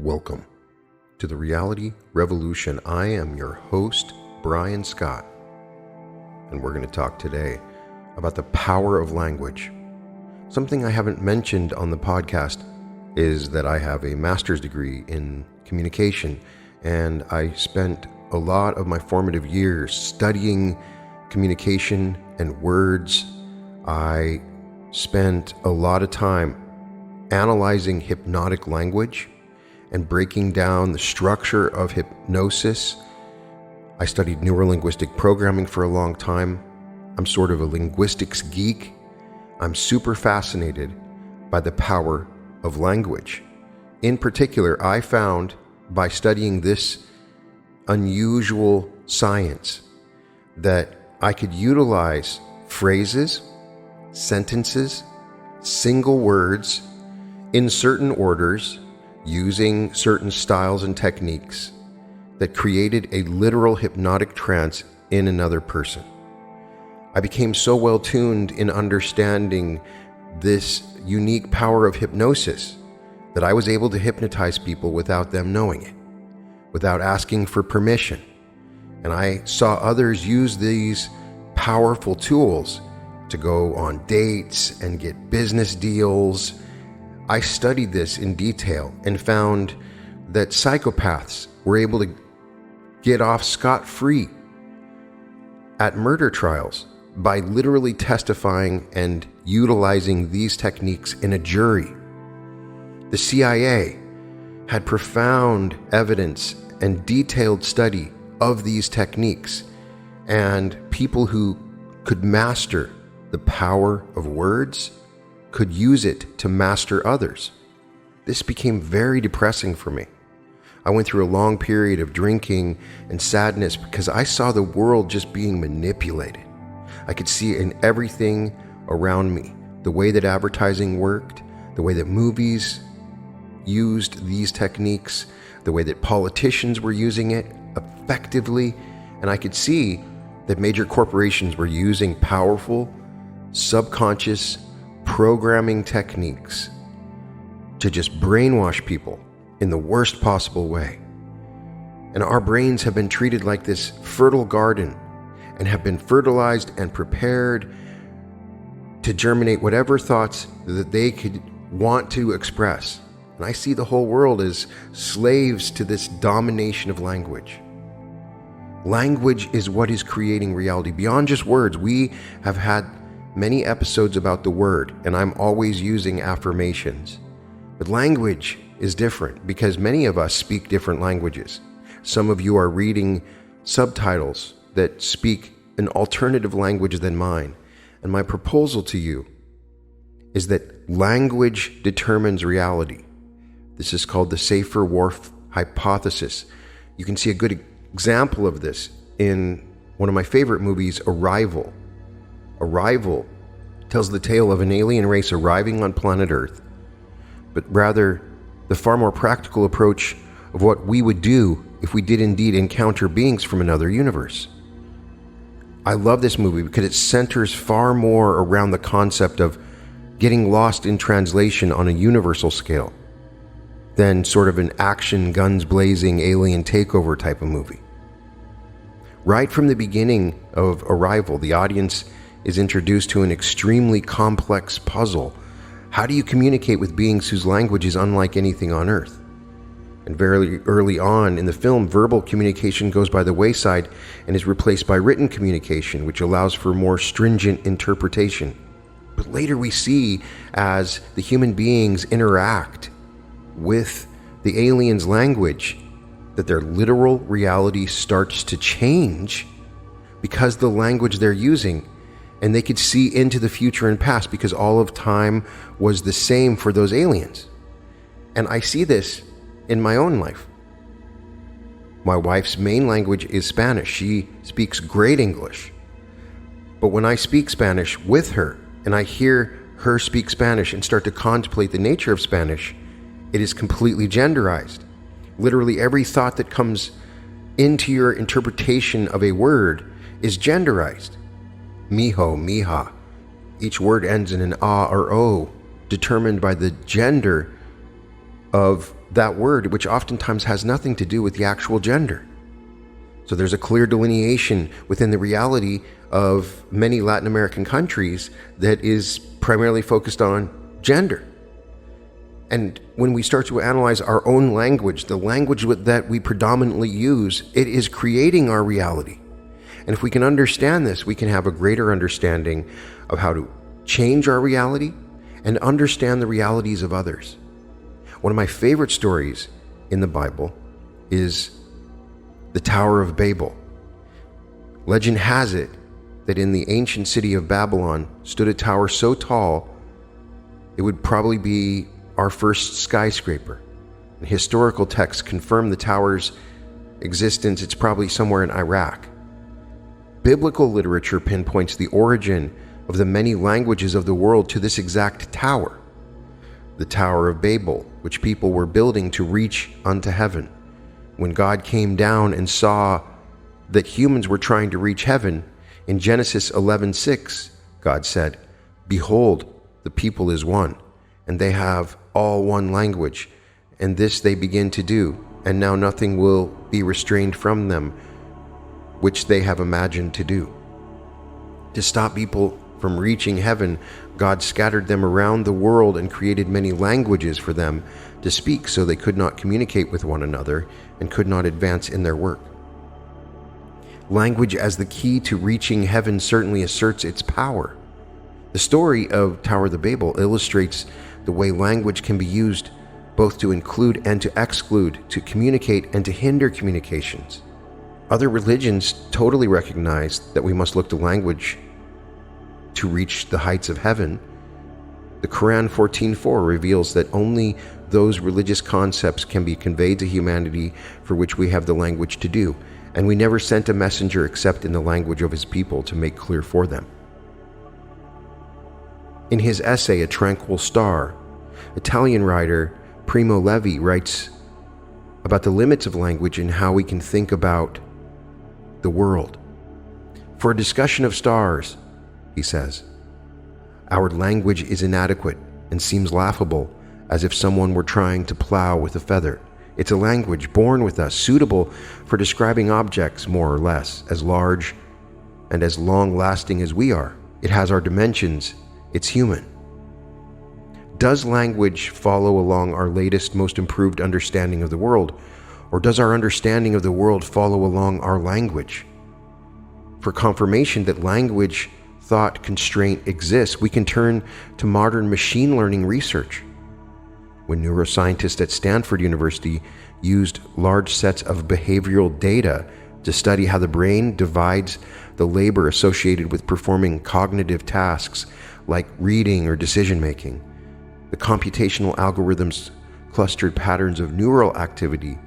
Welcome to the Reality Revolution. I am your host, Brian Scott, and we're going to talk today about the power of language. Something I haven't mentioned on the podcast is that I have a master's degree in communication, and I spent a lot of my formative years studying communication and words. I spent a lot of time analyzing hypnotic language and breaking down the structure of hypnosis. I studied neurolinguistic programming for a long time. I'm sort of a linguistics geek. I'm super fascinated by the power of language. In particular, I found by studying this unusual science that I could utilize phrases, sentences, single words in certain orders, using certain styles and techniques that created a literal hypnotic trance in another person. I became so well tuned in understanding this unique power of hypnosis that I was able to hypnotize people without them knowing it, without asking for permission. And I saw others use these powerful tools to go on dates and get business deals. I studied this in detail and found that psychopaths were able to get off scot-free at murder trials by literally testifying and utilizing these techniques in a jury. The CIA had profound evidence and detailed study of these techniques, and people who could master the power of words could use it to master others. This became very depressing for me. I went through a long period of drinking and sadness because I saw the world just being manipulated. I could see it in everything around me. The way that advertising worked, the way that movies used these techniques, the way that politicians were using it effectively, and I could see that major corporations were using powerful, subconscious programming techniques to just brainwash people in the worst possible way. And our brains have been treated like this fertile garden and have been fertilized and prepared to germinate whatever thoughts that they could want to express. And I see the whole world as slaves to this domination of language. Language is what is creating reality. Beyond just words, we have had many episodes about the word, and I'm always using affirmations. But language is different because many of us speak different languages. Some of you are reading subtitles that speak an alternative language than mine. And my proposal to you is that language determines reality. This is called the Safer-Whorf hypothesis. You can see a good example of this in one of my favorite movies, Arrival. Arrival tells the tale of an alien race arriving on planet Earth, but rather the far more practical approach of what we would do if we did indeed encounter beings from another universe. I love this movie because it centers far more around the concept of getting lost in translation on a universal scale than sort of an action, guns blazing, alien takeover type of movie. Right from the beginning of Arrival, the audience is introduced to an extremely complex puzzle. How do you communicate with beings whose language is unlike anything on Earth? And very early on in the film, verbal communication goes by the wayside and is replaced by written communication, which allows for more stringent interpretation. But later we see, as the human beings interact with the aliens' language, that their literal reality starts to change because the language they're using, and they could see into the future and past because all of time was the same for those aliens. And I see this in my own life. My wife's main language is Spanish. She speaks great English. But when I speak Spanish with her and I hear her speak Spanish and start to contemplate the nature of Spanish, it is completely genderized. Literally every thought that comes into your interpretation of a word is genderized. Mijo, mija. Each word ends in an a or o, determined by the gender of that word, which oftentimes has nothing to do with the actual gender. So there's a clear delineation within the reality of many Latin American countries that is primarily focused on gender. And when we start to analyze our own language, the language that we predominantly use, it is creating our reality. And if we can understand this, we can have a greater understanding of how to change our reality and understand the realities of others. One of my favorite stories in the Bible is the Tower of Babel. Legend has it that in the ancient city of Babylon stood a tower so tall, it would probably be our first skyscraper. And historical texts confirm the tower's existence. It's probably somewhere in Iraq. Biblical literature pinpoints the origin of the many languages of the world to this exact tower, the Tower of Babel, which people were building to reach unto heaven. When God came down and saw that humans were trying to reach heaven, in Genesis 11:6, God said, "Behold, the people is one, and they have all one language, and this they begin to do, and now nothing will be restrained from them, which they have imagined to do." To stop people from reaching heaven, God scattered them around the world and created many languages for them to speak, so they could not communicate with one another and could not advance in their work. Language as the key to reaching heaven certainly asserts its power. The story of Tower of Babel illustrates the way language can be used both to include and to exclude, to communicate and to hinder communications. Other religions totally recognize that we must look to language to reach the heights of heaven. The Quran 14:4 reveals that only those religious concepts can be conveyed to humanity for which we have the language to do, and we never sent a messenger except in the language of his people to make clear for them. In his essay, A Tranquil Star, Italian writer Primo Levi writes about the limits of language and how we can think about the world. For a discussion of stars, he says, our language is inadequate and seems laughable, as if someone were trying to plow with a feather. It's a language born with us, suitable for describing objects more or less, as large and as long-lasting as we are. It has our dimensions. It's human. Does language follow along our latest, most improved understanding of the world, or does our understanding of the world follow along our language? For confirmation that language, thought, constraint exists, we can turn to modern machine learning research. When neuroscientists at Stanford University used large sets of behavioral data to study how the brain divides the labor associated with performing cognitive tasks like reading or decision-making, the computational algorithms clustered patterns of neural activity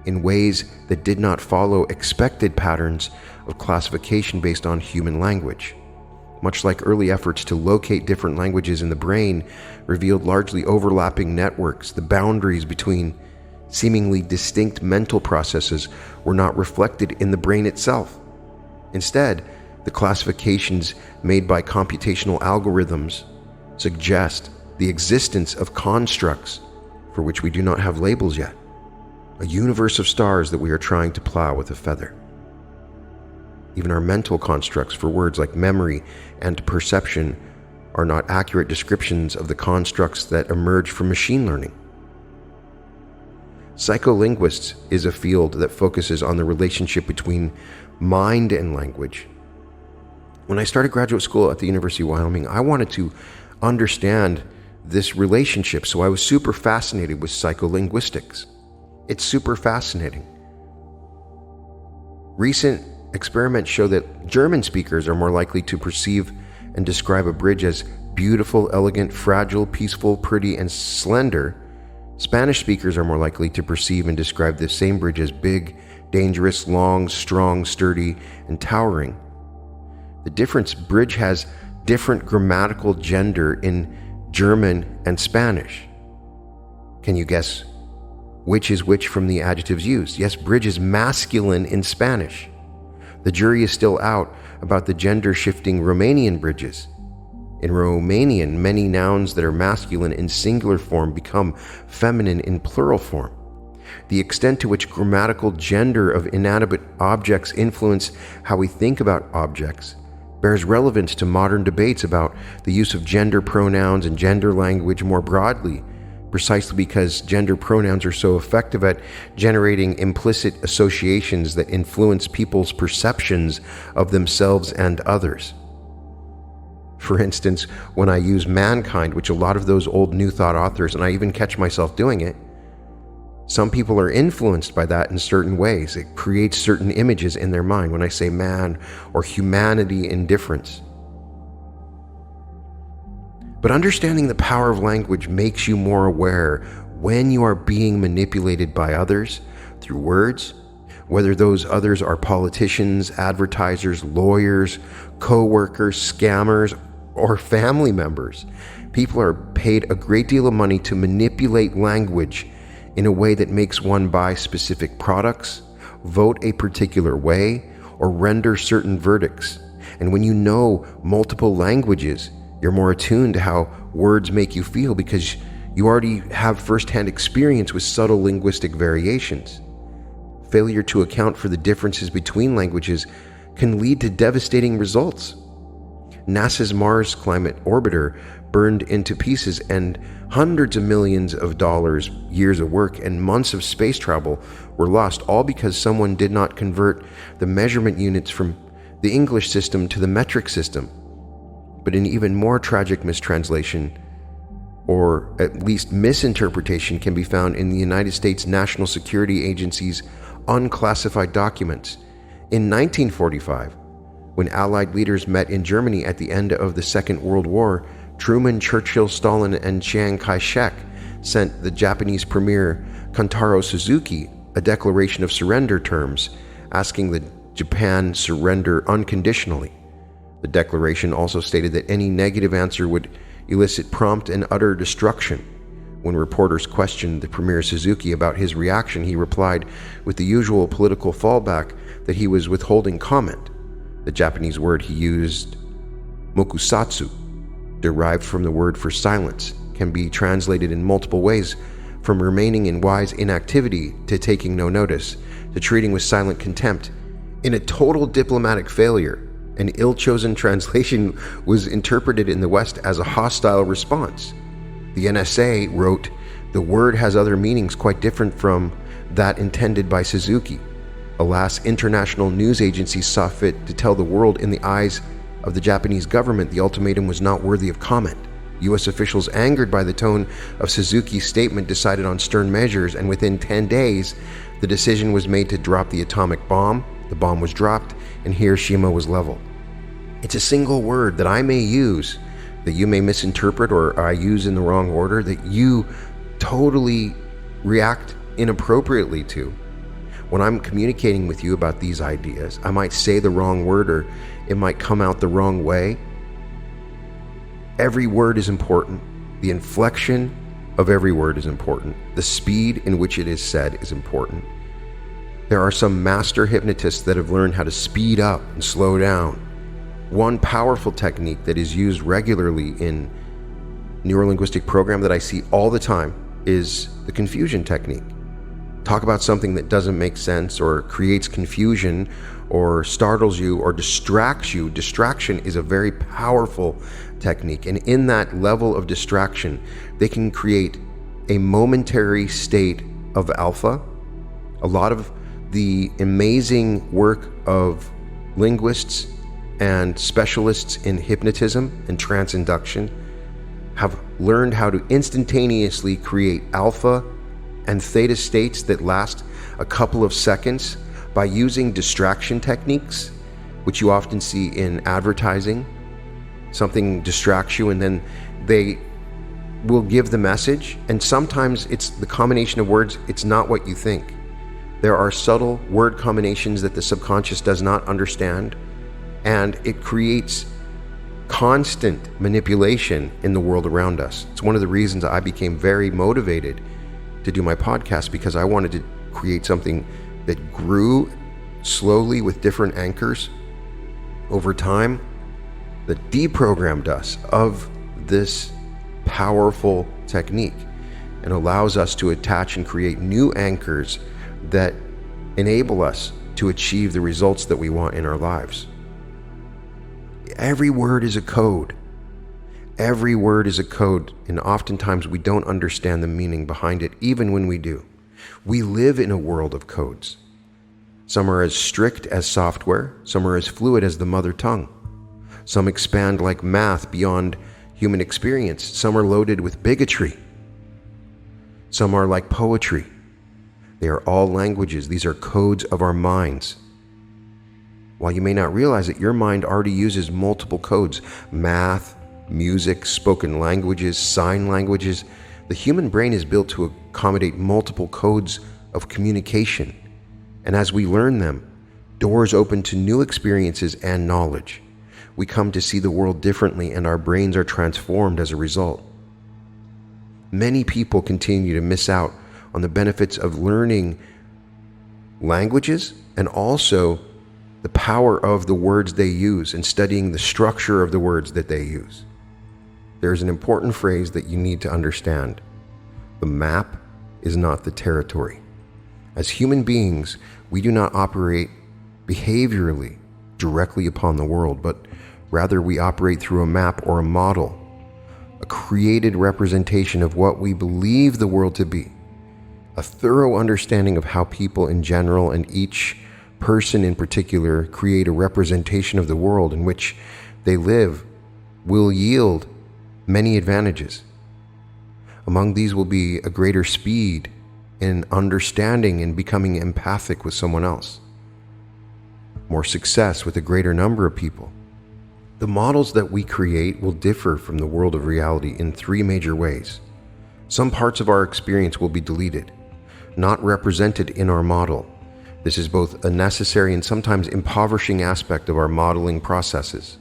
in ways that did not follow expected patterns of classification based on human language. Much like early efforts to locate different languages in the brain revealed largely overlapping networks, the boundaries between seemingly distinct mental processes were not reflected in the brain itself. Instead, the classifications made by computational algorithms suggest the existence of constructs for which we do not have labels yet, a universe of stars that we are trying to plow with a feather. Even our mental constructs for words like memory and perception are not accurate descriptions of the constructs that emerge from machine learning. Psycholinguistics is a field that focuses on the relationship between mind and language. When I started graduate school at the University of Wyoming, I wanted to understand this relationship, so I was super fascinated with psycholinguistics. It's super fascinating. Recent experiments show that German speakers are more likely to perceive and describe a bridge as beautiful, elegant, fragile, peaceful, pretty, and slender. Spanish speakers are more likely to perceive and describe the same bridge as big, dangerous, long, strong, sturdy, and towering. The difference: bridge has different grammatical gender in German and Spanish. Can you guess which is which from the adjectives used? Yes, bridge is masculine in Spanish. The jury is still out about the gender-shifting Romanian bridges. In Romanian, many nouns that are masculine in singular form become feminine in plural form. The extent to which grammatical gender of inanimate objects influence how we think about objects bears relevance to modern debates about the use of gender pronouns and gender language more broadly, precisely because gender pronouns are so effective at generating implicit associations that influence people's perceptions of themselves and others. For instance, when I use mankind, which a lot of those old New Thought authors, and I even catch myself doing it, some people are influenced by that in certain ways. It creates certain images in their mind when I say man or humanity in difference. But understanding the power of language makes you more aware when you are being manipulated by others through words, whether those others are politicians, advertisers, lawyers, co-workers, scammers, or family members. People are paid a great deal of money to manipulate language in a way that makes one buy specific products, vote a particular way, or render certain verdicts. And when you know multiple languages, you're more attuned to how words make you feel because you already have firsthand experience with subtle linguistic variations. Failure to account for the differences between languages can lead to devastating results. NASA's Mars Climate Orbiter burned into pieces, and hundreds of millions of dollars, years of work, and months of space travel were lost, all because someone did not convert the measurement units from the English system to the metric system. But an even more tragic mistranslation, or at least misinterpretation, can be found in the United States National Security Agency's unclassified documents. In 1945, when Allied leaders met in Germany at the end of the Second World War, Truman, Churchill, Stalin, and Chiang Kai-shek sent the Japanese Premier Kantaro Suzuki a declaration of surrender terms, asking that Japan surrender unconditionally. The declaration also stated that any negative answer would elicit prompt and utter destruction. When reporters questioned the Premier Suzuki about his reaction, he replied with the usual political fallback that he was withholding comment. The Japanese word he used, mokusatsu, derived from the word for silence, can be translated in multiple ways, from remaining in wise inactivity to taking no notice, to treating with silent contempt. In a total diplomatic failure, an ill-chosen translation was interpreted in the West as a hostile response. The NSA wrote, "The word has other meanings quite different from that intended by Suzuki." Alas, international news agencies saw fit to tell the world in the eyes of the Japanese government the ultimatum was not worthy of comment. U.S. officials, angered by the tone of Suzuki's statement, decided on stern measures, and within 10 days, the decision was made to drop the atomic bomb. The bomb was dropped, and Hiroshima was leveled. It's a single word that I may use, that you may misinterpret, or I use in the wrong order, that you totally react inappropriately to. When I'm communicating with you about these ideas, I might say the wrong word, or it might come out the wrong way. Every word is important. The inflection of every word is important. The speed in which it is said is important. There are some master hypnotists that have learned how to speed up and slow down. One powerful technique that is used regularly in neurolinguistic program that I see all the time is the confusion technique. Talk about something that doesn't make sense or creates confusion or startles you or distracts you. Distraction is a very powerful technique, and in that level of distraction, they can create a momentary state of alpha. A lot of the amazing work of linguists and specialists in hypnotism and trance induction have learned how to instantaneously create alpha and theta states that last a couple of seconds by using distraction techniques, which you often see in advertising. Something distracts you and then they will give the message, and sometimes it's the combination of words, it's not what you think. There are subtle word combinations that the subconscious does not understand, and it creates constant manipulation in the world around us. It's one of the reasons I became very motivated to do my podcast, because I wanted to create something that grew slowly with different anchors over time. that deprogrammed us of this powerful technique and allows us to attach and create new anchors that enable us to achieve the results that we want in our lives. Every word is a code. Every word is a code, and oftentimes we don't understand the meaning behind it, even when we do. We live in a world of codes. Some are as strict as software, some are as fluid as the mother tongue. Some expand like math beyond human experience. Some are loaded with bigotry. Some are like poetry. They are all languages. These are codes of our minds. While you may not realize it, your mind already uses multiple codes: math, music, spoken languages, sign languages. The human brain is built to accommodate multiple codes of communication. And as we learn them, doors open to new experiences and knowledge. We come to see the world differently, and our brains are transformed as a result. Many people continue to miss out on the benefits of learning languages and also the power of the words they use and studying the structure of the words that they use. There's an important phrase that you need to understand. The map is not the territory. As human beings, we do not operate behaviorally directly upon the world, but rather we operate through a map or a model, a created representation of what we believe the world to be. A thorough understanding of how people in general and each person in particular create a representation of the world in which they live will yield many advantages. Among these will be a greater speed in understanding and becoming empathic with someone else, more success with a greater number of people. The models that we create will differ from the world of reality in three major ways. Some parts of our experience will be deleted, not represented in our model. This is both a necessary and sometimes impoverishing aspect of our modeling processes.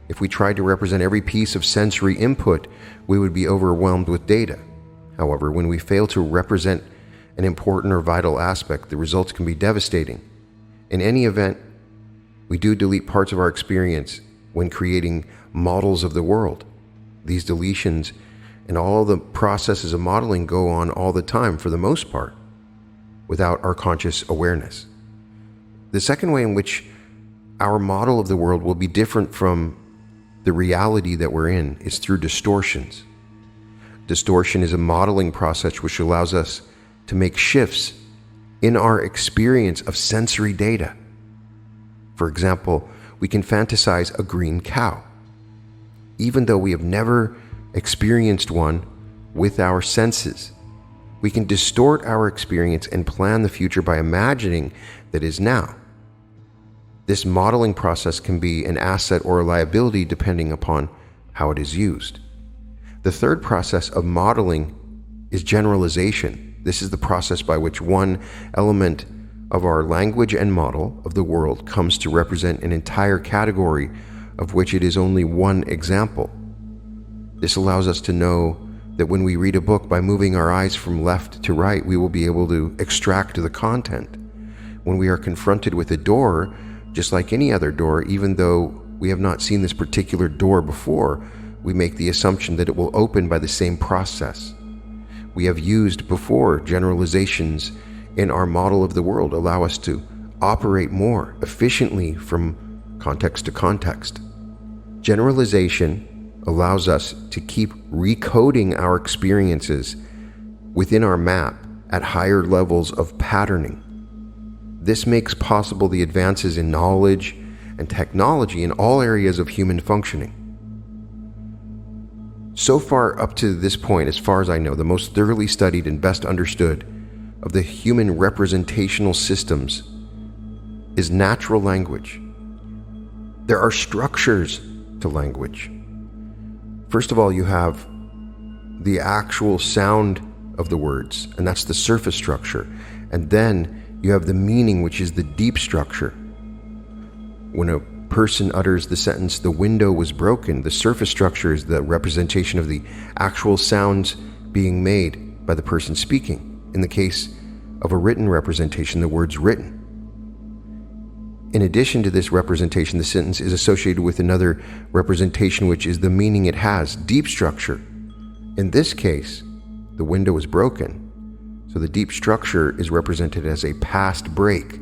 If we tried to represent every piece of sensory input, we would be overwhelmed with data. However, when we fail to represent an important or vital aspect, the results can be devastating. In any event, we do delete parts of our experience when creating models of the world. These deletions and all the processes of modeling go on all the time for the most part, without our conscious awareness. The second way in which our model of the world will be different from the reality that we're in is through distortions. Distortion is a modeling process which allows us to make shifts in our experience of sensory data. For example, we can fantasize a green cow, even though we have never experienced one with our senses. We can distort our experience and plan the future by imagining that is now. This modeling process can be an asset or a liability depending upon how it is used. The third process of modeling is generalization. This is the process by which one element of our language and model of the world comes to represent an entire category of which it is only one example. This allows us to know that when we read a book, by moving our eyes from left to right, we will be able to extract the content. When we are confronted with a door, just like any other door, even though we have not seen this particular door before, we make the assumption that it will open by the same process. We have used before generalizations in our model of the world allow us to operate more efficiently from context to context. Generalization allows us to keep recoding our experiences within our map at higher levels of patterning. This makes possible the advances in knowledge and technology in all areas of human functioning. So far up to this point, as far as I know, the most thoroughly studied and best understood of the human representational systems is natural language. There are structures to language. First of all, you have the actual sound of the words, and that's the surface structure. And then you have the meaning, which is the deep structure. When a person utters the sentence, "the window was broken," the surface structure is the representation of the actual sounds being made by the person speaking. In the case of a written representation, the words written. In addition to this representation, the sentence is associated with another representation, which is the meaning it has, deep structure. In this case, the window is broken, so the deep structure is represented as a past break,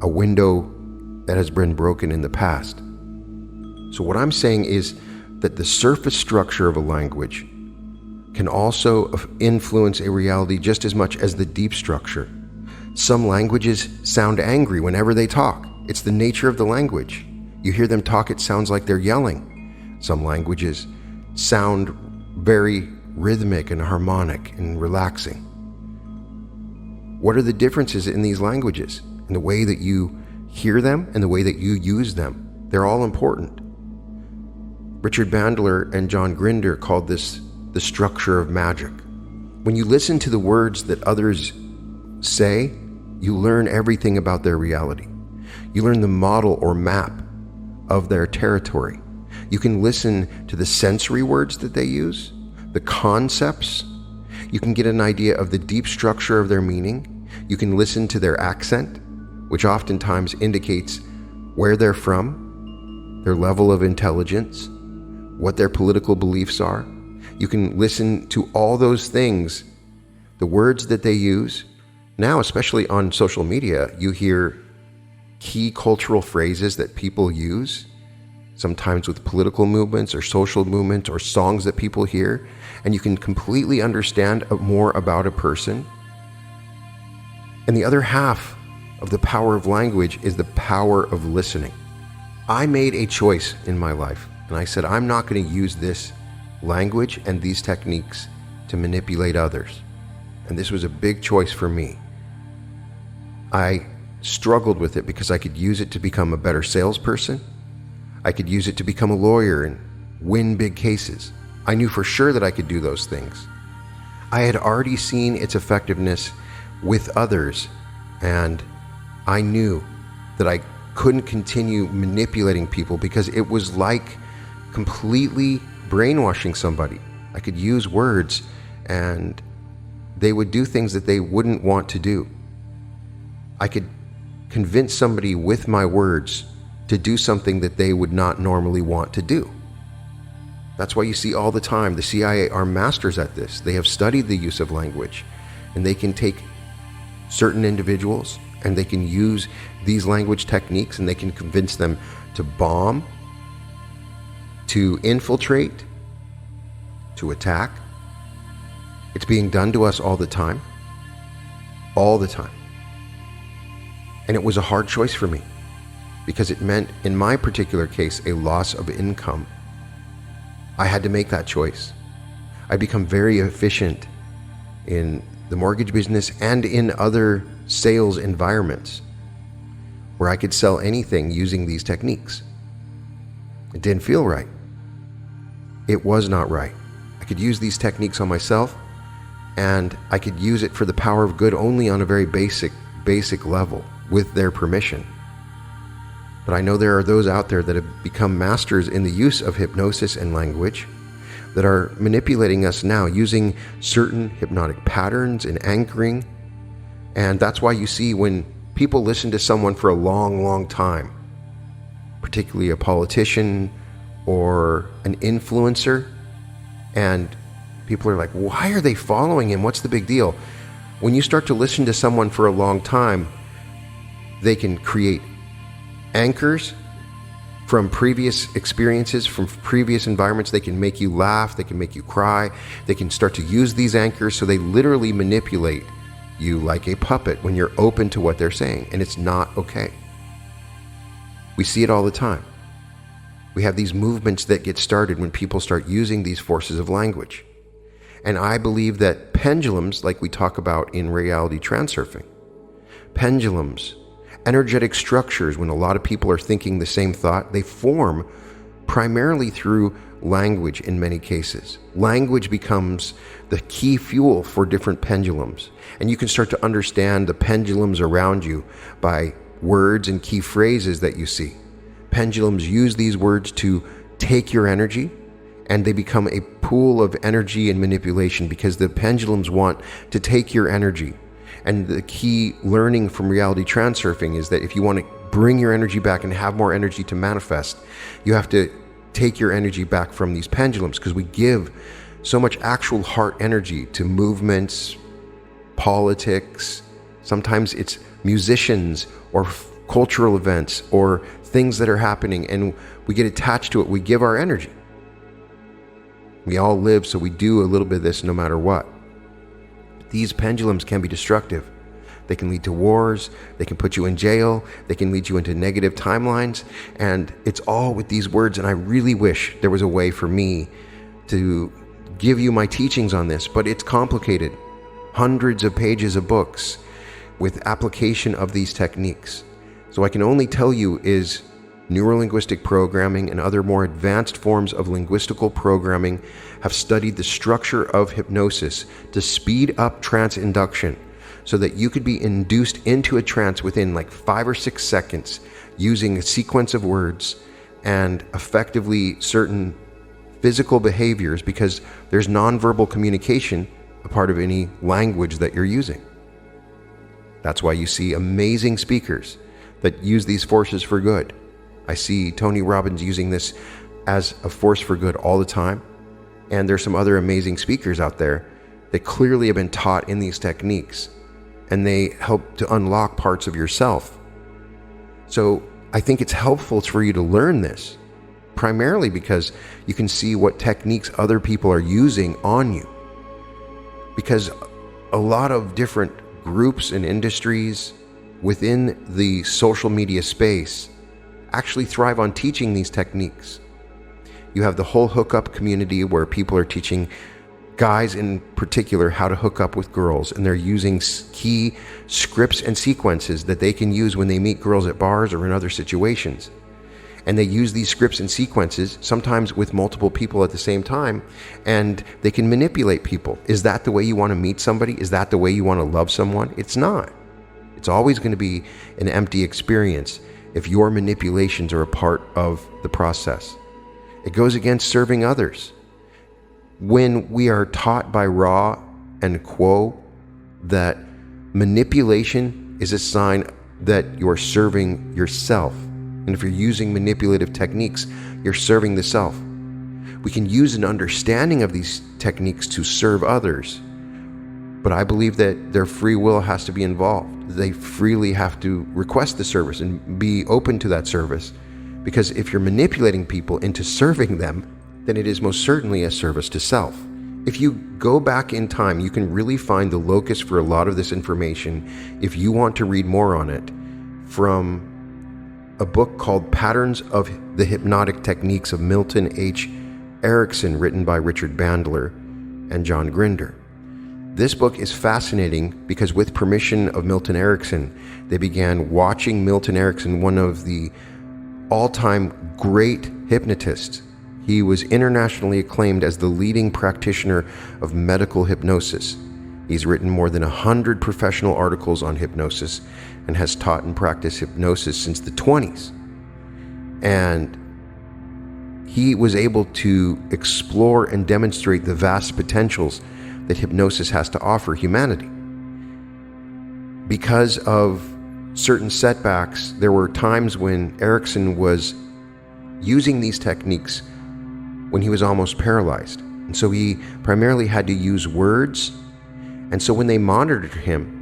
a window that has been broken in the past. So what I'm saying is that the surface structure of a language can also influence a reality just as much as the deep structure. Some languages sound angry whenever they talk. It's the nature of the language. You hear them talk, it sounds like they're yelling. Some languages sound very rhythmic and harmonic and relaxing. What are the differences in these languages? In the way that you hear them and the way that you use them. They're all important. Richard Bandler and John Grinder called this the structure of magic. When you listen to the words that others say, you learn everything about their reality. You learn the model or map of their territory. You can listen to the sensory words that they use, the concepts. You can get an idea of the deep structure of their meaning. You can listen to their accent, which oftentimes indicates where they're from, their level of intelligence, what their political beliefs are. You can listen to all those things, the words that they use. Now, especially on social media, you hear key cultural phrases that people use, sometimes with political movements or social movements or songs that people hear, and you can completely understand more about a person. And the other half of the power of language is the power of listening. I made a choice in my life, and I said, I'm not going to use this language and these techniques to manipulate others. And this was a big choice for me. I struggled with it because I could use it to become a better salesperson. I could use it to become a lawyer and win big cases. I knew for sure that I could do those things. I had already seen its effectiveness with others, and I knew that I couldn't continue manipulating people because it was like completely brainwashing somebody. I could use words and they would do things that they wouldn't want to do. I could convince somebody with my words to do something that they would not normally want to do. That's why you see all the time, the CIA are masters at this. They have studied the use of language, and they can take certain individuals and they can use these language techniques and they can convince them to bomb, to infiltrate, to attack. It's being done to us all the time. All the time. And it was a hard choice for me because it meant, in my particular case, a loss of income. I had to make that choice. I become very efficient in the mortgage business and in other sales environments where I could sell anything using these techniques. It didn't feel right. It was not right. I could use these techniques on myself, and I could use it for the power of good only on a very basic level with their permission. But I know there are those out there that have become masters in the use of hypnosis and language that are manipulating us now using certain hypnotic patterns and anchoring. And that's why you see when people listen to someone for a long, long time, particularly a politician or an influencer, and people are like, why are they following him? What's the big deal? When you start to listen to someone for a long time, they can create anchors from previous experiences, from previous environments. They can make you laugh, they can make you cry, they can start to use these anchors, so they literally manipulate you like a puppet when you're open to what they're saying, and it's not okay. We see it all the time. We have these movements that get started when people start using these forces of language. And I believe that pendulums, like we talk about in reality transurfing, pendulums, energetic structures, when a lot of people are thinking the same thought, they form primarily through language in many cases. Language becomes the key fuel for different pendulums. And you can start to understand the pendulums around you by words and key phrases that you see. Pendulums use these words to take your energy, and they become a pool of energy and manipulation because the pendulums want to take your energy And the key learning from reality transurfing is that if you want to bring your energy back and have more energy to manifest, you have to take your energy back from these pendulums, because we give so much actual heart energy to movements, politics. Sometimes it's musicians or cultural events or things that are happening, and we get attached to it. We give our energy. We all live, so we do a little bit of this no matter what. These pendulums can be destructive. They can lead to wars, they can put you in jail, they can lead you into negative timelines, and it's all with these words. And I really wish there was a way for me to give you my teachings on this, but it's complicated. Hundreds of pages of books with application of these techniques. So I can only tell you is neurolinguistic programming and other more advanced forms of linguistical programming have studied the structure of hypnosis to speed up trance induction so that you could be induced into a trance within like 5 or 6 seconds using a sequence of words and effectively certain physical behaviors, because there's nonverbal communication a part of any language that you're using. That's why you see amazing speakers that use these forces for good. I see Tony Robbins using this as a force for good all the time. And there's some other amazing speakers out there that clearly have been taught in these techniques, and they help to unlock parts of yourself. So I think it's helpful for you to learn this, primarily because you can see what techniques other people are using on you. Because a lot of different groups and industries within the social media space actually thrive on teaching these techniques. You have the whole hookup community where people are teaching guys in particular how to hook up with girls, and they're using key scripts and sequences that they can use when they meet girls at bars or in other situations. And they use these scripts and sequences, sometimes with multiple people at the same time, and they can manipulate people. Is that the way you want to meet somebody? Is that the way you want to love someone? It's not. It's always going to be an empty experience if your manipulations are a part of the process. It goes against serving others. When we are taught by Ra and Quo that manipulation is a sign that you're serving yourself, and if you're using manipulative techniques, you're serving the self. We can use an understanding of these techniques to serve others, but I believe that their free will has to be involved. They freely have to request the service and be open to that service, because if you're manipulating people into serving them, then it is most certainly a service to self. If you go back in time, you can really find the locus for a lot of this information if you want to read more on it from a book called Patterns of the Hypnotic Techniques of Milton H. Erickson, written by Richard Bandler and John Grinder. This book is fascinating because with permission of Milton Erickson, they began watching Milton Erickson, one of the all-time great hypnotists. He was internationally acclaimed as the leading practitioner of medical hypnosis. He's written more than 100 professional articles on hypnosis and has taught and practiced hypnosis since the 20s. And he was able to explore and demonstrate the vast potentials that hypnosis has to offer humanity. Because of certain setbacks, there were times when Erickson was using these techniques when he was almost paralyzed. And so he primarily had to use words. And so when they monitored him,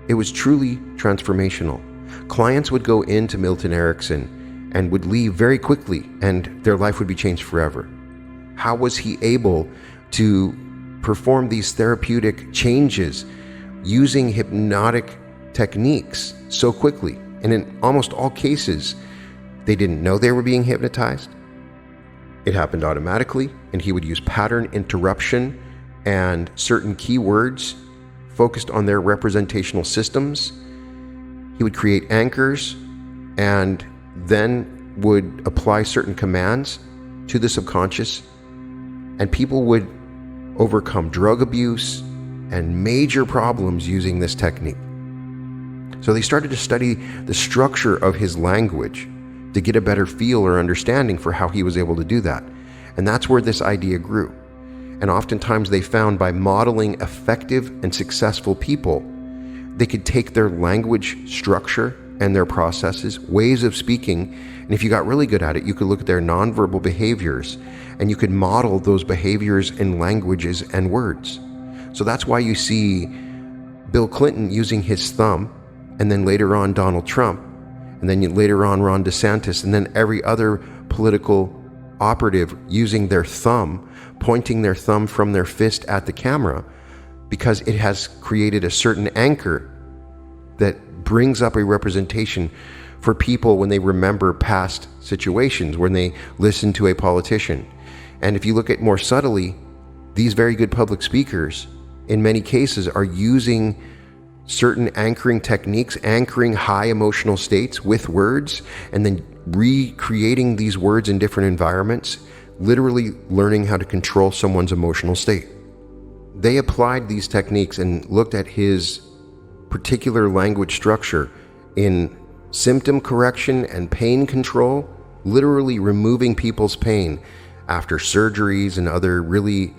it was truly transformational. Clients would go into Milton Erickson and would leave very quickly, and their life would be changed forever. How was he able to perform these therapeutic changes using hypnotic techniques so quickly? And in almost all cases, they didn't know they were being hypnotized. It happened automatically, and he would use pattern interruption and certain keywords focused on their representational systems. He would create anchors and then would apply certain commands to the subconscious, and people would overcome drug abuse and major problems using this technique. So they started to study the structure of his language to get a better feel or understanding for how he was able to do that. And that's where this idea grew. And oftentimes they found by modeling effective and successful people They could take their language structure and their processes, ways of speaking, and if you got really good at it, you could look at their nonverbal behaviors and you could model those behaviors in languages and words. So that's why you see Bill Clinton using his thumb, and then later on Donald Trump, and then later on Ron DeSantis, and then every other political operative using their thumb, pointing their thumb from their fist at the camera, because it has created a certain anchor that brings up a representation for people when they remember past situations, when they listen to a politician. And if you look at more subtly, these very good public speakers, in many cases, are using certain anchoring techniques, anchoring high emotional states with words, and then recreating these words in different environments, literally learning how to control someone's emotional state. They applied these techniques and looked at his particular language structure in symptom correction and pain control, literally removing people's pain after surgeries and other really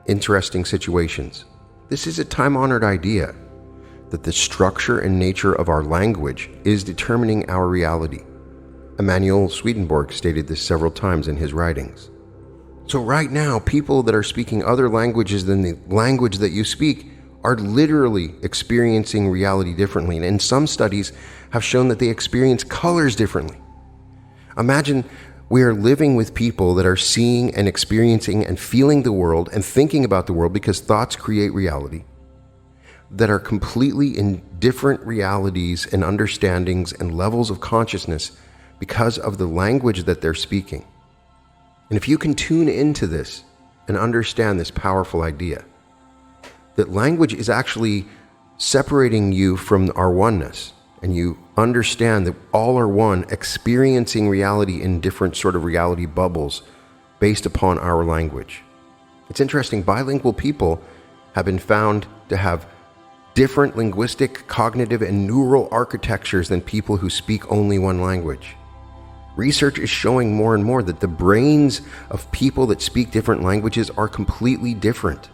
interesting situations. This is a time-honored idea that the structure and nature of our language is determining our reality. Emanuel Swedenborg stated this several times in his writings. So right now, people that are speaking other languages than the language that you speak are literally experiencing reality differently. And some studies have shown that they experience colors differently. Imagine we are living with people that are seeing and experiencing and feeling the world and thinking about the world, because thoughts create reality, that are completely in different realities and understandings and levels of consciousness because of the language that they're speaking. And if you can tune into this and understand this powerful idea, that language is actually separating you from our oneness, and you understand that all are one, experiencing reality in different sort of reality bubbles based upon our language. It's interesting, bilingual people have been found to have different linguistic, cognitive, and neural architectures than people who speak only one language. Research is showing more and more that the brains of people that speak different languages are completely different.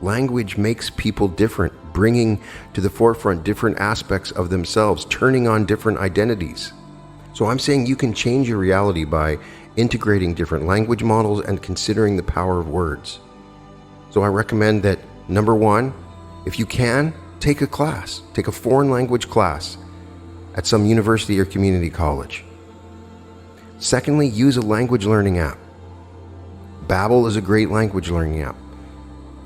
Language makes people different, bringing to the forefront different aspects of themselves, turning on different identities. So I'm saying you can change your reality by integrating different language models and considering the power of words. So I recommend that, number one, if you can, take a class, take a foreign language class at some university or community college. Secondly, use a language learning app. Babbel is a great language learning app.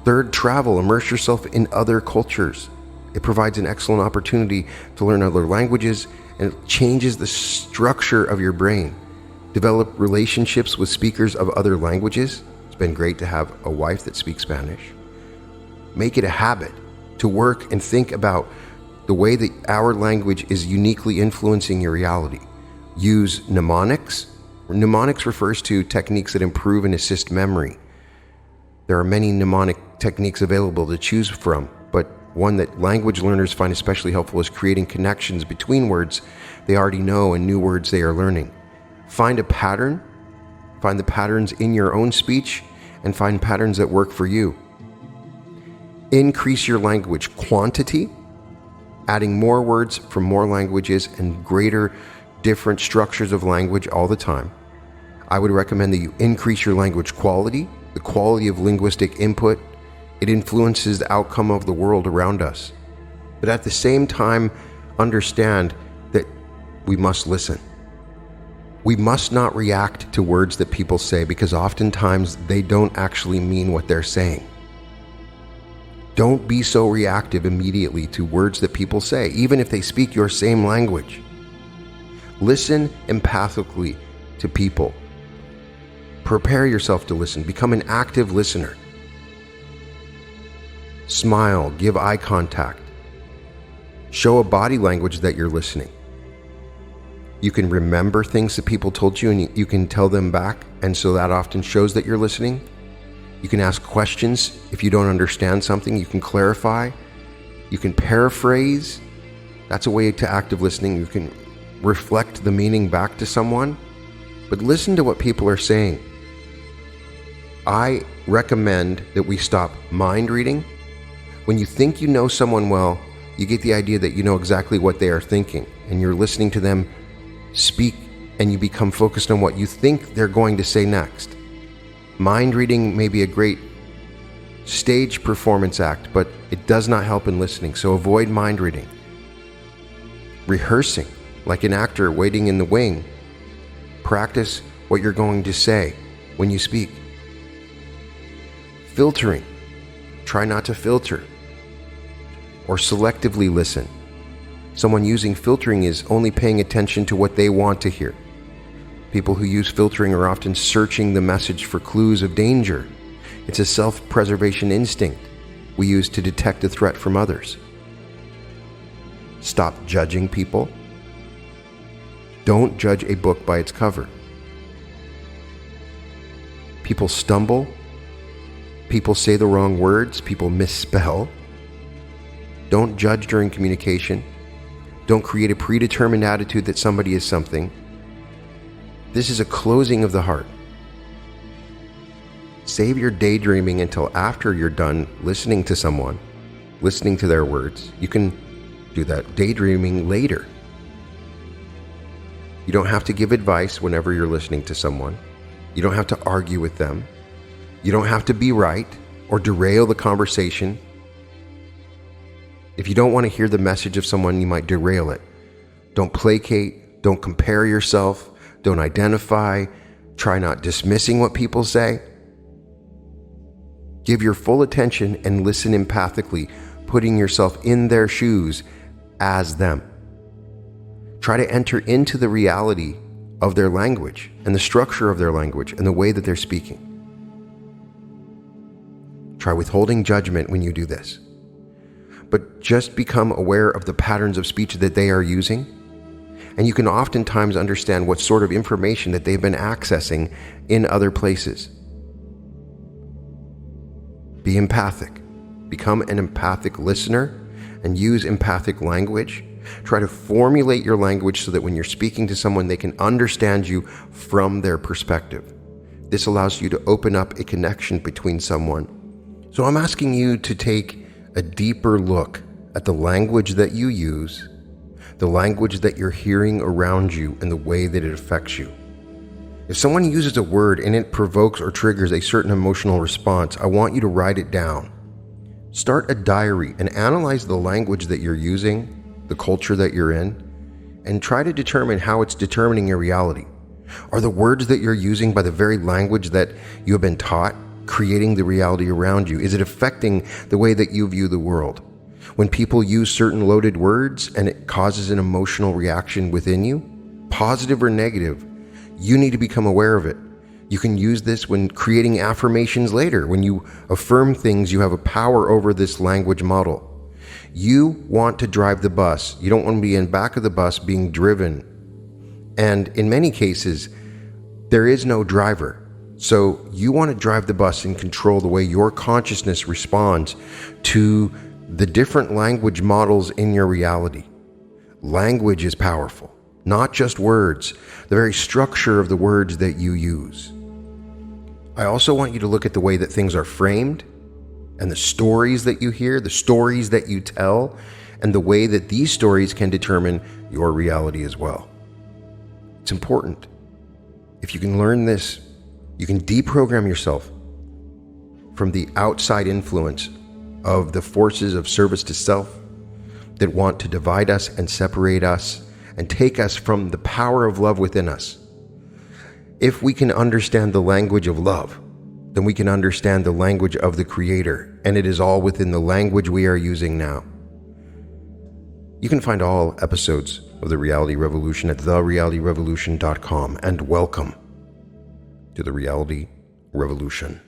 Third, travel, immerse yourself in other cultures. It provides an excellent opportunity to learn other languages, and it changes the structure of your brain. Develop relationships with speakers of other languages. It's been great to have a wife that speaks Spanish. Make it a habit to work and think about the way that our language is uniquely influencing your reality. Use mnemonics. Mnemonics refers to techniques that improve and assist memory. There are many mnemonic techniques available to choose from, but one that language learners find especially helpful is creating connections between words they already know and new words they are learning. Find a pattern, find the patterns in your own speech, and find patterns that work for you. Increase your language quantity, adding more words from more languages and greater different structures of language all the time. I would recommend that you increase your language quality, the quality of linguistic input. It influences the outcome of the world around us. But at the same time, understand that we must listen. We must not react to words that people say, because oftentimes they don't actually mean what they're saying. Don't be so reactive immediately to words that people say, even if they speak your same language. Listen empathically to people. Prepare yourself to listen. Become an active listener. Smile, give eye contact. Show a body language that you're listening. You can remember things that people told you and you can tell them back, and so that often shows that you're listening. You can ask questions. If you don't understand something, you can clarify. You can paraphrase. That's a way to active listening. You can reflect the meaning back to someone, but listen to what people are saying. I recommend that we stop mind reading. When you think you know someone well, You get the idea that you know exactly what they are thinking, and you're listening to them speak, and you become focused on what you think they're going to say next. Mind reading may be a great stage performance act, but it does not help in listening, so avoid mind reading. Rehearsing, like an actor waiting in the wing. Practice what you're going to say when you speak. Filtering. Try not to filter or selectively listen. Someone using filtering is only paying attention to what they want to hear. People who use filtering are often searching the message for clues of danger. It's a self-preservation instinct we use to detect a threat from others. Stop judging people. Don't judge a book by its cover. People stumble. People say the wrong words. People misspell. Don't judge during communication. Don't create a predetermined attitude that somebody is something. This is a closing of the heart. Save your daydreaming until after you're done listening to someone, listening to their words. You can do that daydreaming later. You don't have to give advice whenever you're listening to someone. You don't have to argue with them. You don't have to be right or derail the conversation. If you don't want to hear the message of someone, you might derail it. Don't placate. Don't compare yourself. Don't identify. Try not dismissing what people say. Give your full attention and listen empathically, putting yourself in their shoes as them. Try to enter into the reality of their language and the structure of their language and the way that they're speaking. Try withholding judgment when you do this. But just become aware of the patterns of speech that they are using, and you can oftentimes understand what sort of information that they've been accessing in other places. Be empathic. Become an empathic listener and use empathic language. Try to formulate your language so that when you're speaking to someone, they can understand you from their perspective. This allows you to open up a connection between someone. So I'm asking you to take a deeper look at the language that you use, the language that you're hearing around you, and the way that it affects you. If someone uses a word and it provokes or triggers a certain emotional response, I want you to write it down. Start a diary and analyze the language that you're using, the culture that you're in, and try to determine how it's determining your reality. Are the words that you're using by the very language that you have been taught creating the reality around you? Is it affecting the way that you view the world? When people use certain loaded words and it causes an emotional reaction within you, positive or negative, you need to become aware of it. You can use this when creating affirmations later. When you affirm things, you have a power over this language model. You want to drive the bus. You don't want to be in back of the bus being driven. And in many cases, there is no driver. So you want to drive the bus and control the way your consciousness responds to the different language models in your reality. Language is powerful, not just words, the very structure of the words that you use. I also want you to look at the way that things are framed and the stories that you hear, the stories that you tell, and the way that these stories can determine your reality as well. It's important. If you can learn this, you can deprogram yourself from the outside influence of the forces of service to self that want to divide us and separate us and take us from the power of love within us. If we can understand the language of love, then we can understand the language of the Creator, and it is all within the language we are using now. You can find all episodes of The Reality Revolution at therealityrevolution.com, and welcome to The Reality Revolution.